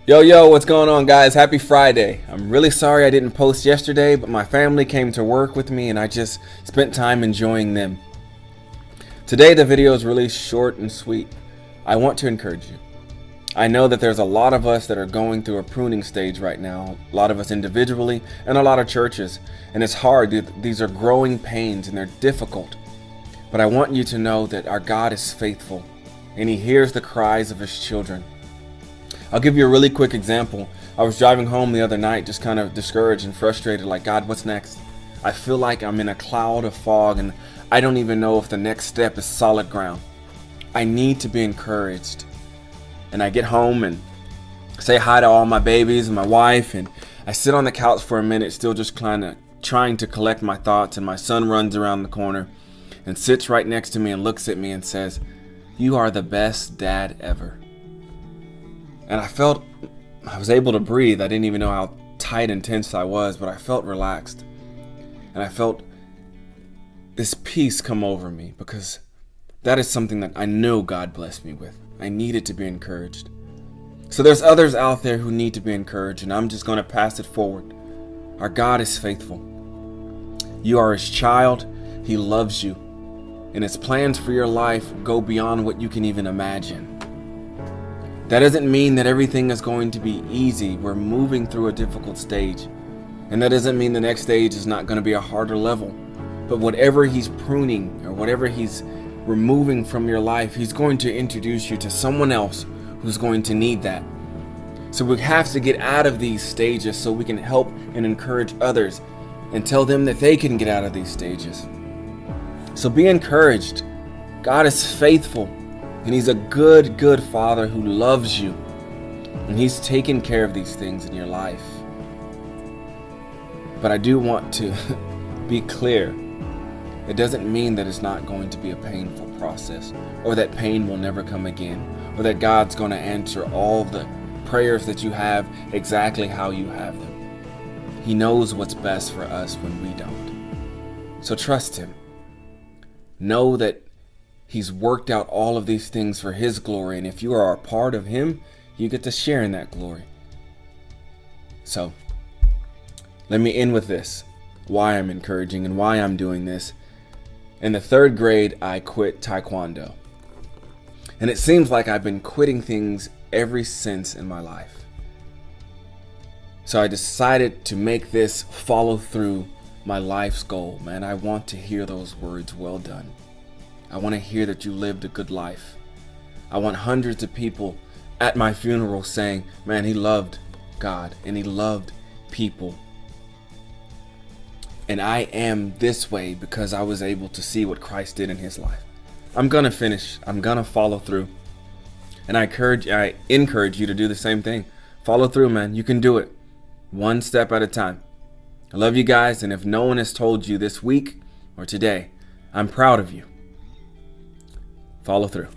Yo, what's going on, guys? Happy Friday. I'm really sorry I didn't post yesterday, but my family came to work with me and I just spent time enjoying them. Today, the video is really short and sweet. I want to encourage you. I know that there's a lot of us that are going through a pruning stage right now, a lot of us individually, and a lot of churches. And it's hard. These are growing pains and they're difficult. But I want you to know that our God is faithful and He hears the cries of His children. I'll give you a really quick example. I was driving home the other night, just kind of discouraged and frustrated, like, God, what's next? I feel like I'm in a cloud of fog and I don't even know if the next step is solid ground. I need to be encouraged. And I get home and say hi to all my babies and my wife, and I sit on the couch for a minute, still just trying to collect my thoughts, and my son runs around the corner and sits right next to me and looks at me and says, "You are the best dad ever." And I was able to breathe. I didn't even know how tight and tense I was, but I felt relaxed. And I felt this peace come over me because that is something that I know God blessed me with. I needed to be encouraged. So there's others out there who need to be encouraged, and I'm just going to pass it forward. Our God is faithful. You are His child. He loves you. And His plans for your life go beyond what you can even imagine. That doesn't mean that everything is going to be easy. We're moving through a difficult stage. And that doesn't mean the next stage is not going to be a harder level. But whatever He's pruning or whatever He's removing from your life, He's going to introduce you to someone else who's going to need that. So we have to get out of these stages so we can help and encourage others and tell them that they can get out of these stages. So be encouraged. God is faithful. And He's a good Father who loves you. And He's taken care of these things in your life. But I do want to be clear. It doesn't mean that it's not going to be a painful process, or that pain will never come again, or that God's going to answer all the prayers that you have exactly how you have them. He knows what's best for us when we don't. So trust Him. Know that He's worked out all of these things for His glory, and if you are a part of Him, you get to share in that glory. So, let me end with this. Why I'm encouraging and why I'm doing this. In the 3rd grade, I quit Taekwondo. And it seems like I've been quitting things ever since in my life. So I decided to make this follow through my life's goal. Man, I want to hear those words, "Well done." I want to hear that you lived a good life. I want hundreds of people at my funeral saying, "Man, he loved God and he loved people." And I am this way because I was able to see what Christ did in His life. I'm going to finish. I'm going to follow through. And I encourage you to do the same thing. Follow through, man. You can do it. One step at a time. I love you guys. And if no one has told you this week or today, I'm proud of you. Follow through.